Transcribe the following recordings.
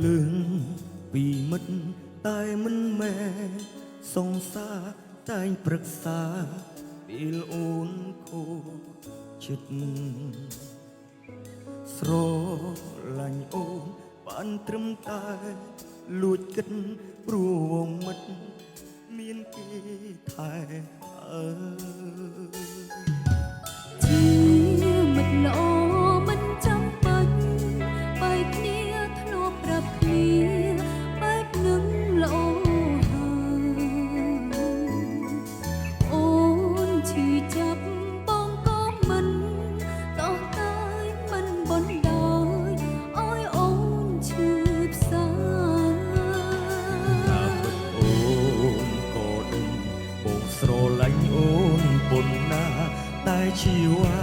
លឿងពីមិត្តតែមិនមែនសងសាតែងប្រឹក្សាពេលអូនខូចចិត្តស្រឡាញ់អូនបានត្រឹមតែលួចគិតព្រោះវងមិត្តមានគេថែជាមិត្តល្អមិនចាំបាច់បែកគ្នាធ្លាប់ប្រាប់គ្នាបែបនឹងល្អហើយអូនឈឺចាប់បងក៏មិនតោះតែមិនបណ្ដោយឲ្យអូនឈឺផ្សាអូនក៏ដឹងបងស្រឡាញ់អូនប៉ុណ្ណាតែជីវ៉ា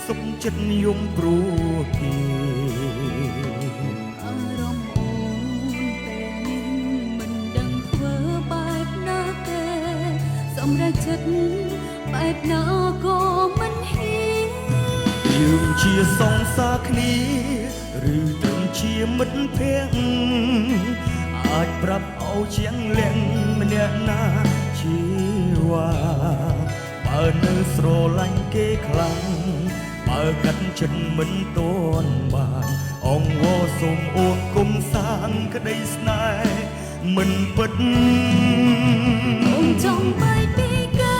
សុខចិត្តយំព្រោះគេអារម្មណ៍អូនពេលនេះមិនដឹងធ្វើបែបណាទេសម្រាប់ចិត្តបែបណាក៏មិនហ៊ានយើងជាសងសាគ្នាឬត្រឹមជាមិត្តភក្តិអាចប្រាប់ឲ្យជាងលៀងម្នាក់ណាជីវ៉ាបើនៅស្រឡាញ់គេខ្លាំងបើកាត់ចិត្តមិនតន់បានអងវសូមអូនគុំសាងក្តីស្នេហ៍មិនពិតអូនចង់បែកពីគេ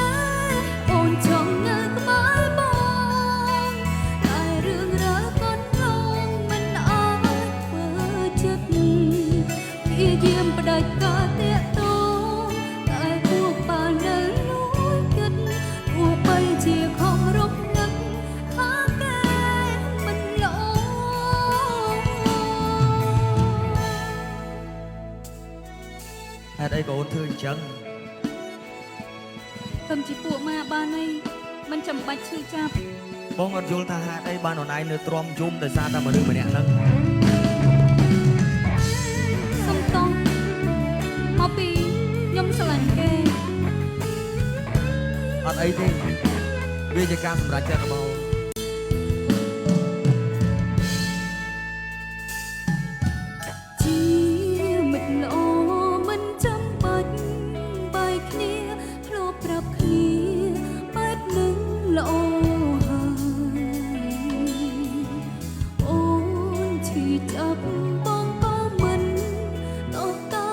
អូនចង់នៅក្បែរបងតែរឿងរ៉ាវកូនឡងមិនអាចធ្វើចិត្តព្យាយាមផ្ដាច់ការតាក់ទងតែពួកបាននៅលួចគិតទោះបីជាខំរំលឹកថាគេមិនល្អហេតុអីក៏អូនធ្វើអញ្ចឹងខ្ញុំជាពួកម៉ាបានអីមិនចាំបាច់ឈឺចាប់បងអត់យល់ថាហេតុអីបានអូនឯងនៅទ្រាំយំដោយសារតែមនុស្សម្នាក់ហ្នឹងសុំតោះមកពីខ្ញុំស្រឡាញ់គេអត់អីទេវាជាការសម្រេចចិត្តរបស់អូនជាមិត្តល្អមិនចាំបាច់បែកគ្នាធ្លាប់ប្រាប់គ្នាបែបនឹងល្អហើយអូនឈឺចាប់បងក៏មិនតោះតែ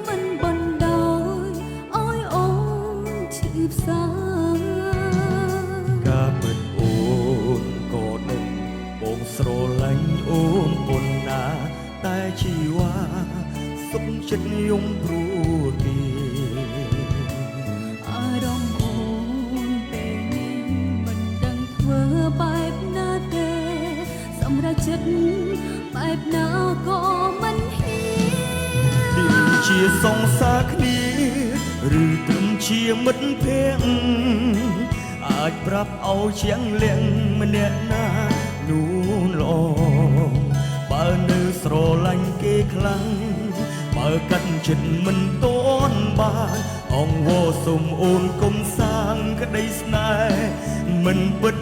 មិនបណ្ដោយឲ្យអូនឈឺផ្សាការពិតអូនក៏ដឹងបងស្រឡាញ់អូនប៉ុណ្ណាតែជីវ៉ាសុខចិត្តយំព្រោះគេអារម្មណ៍អូនពេលនេះមិនដឹងធ្វើបែបណាទេសម្រាប់ចិត្តបែបណាក៏មិនហ៊ានយើងជាសងសាគ្នាឬត្រឹមជាមិត្តភក្តិអាចប្រាប់ឲ្យជាងលៀងម្នាក់ណានួនល្អបើនៅស្រឡាញ់គេខ្លាំងបើកាត់ចិត្តមិនតន់បានអងវសូមអូនគុំសាងក្តីស្នេហ៍មិនពិត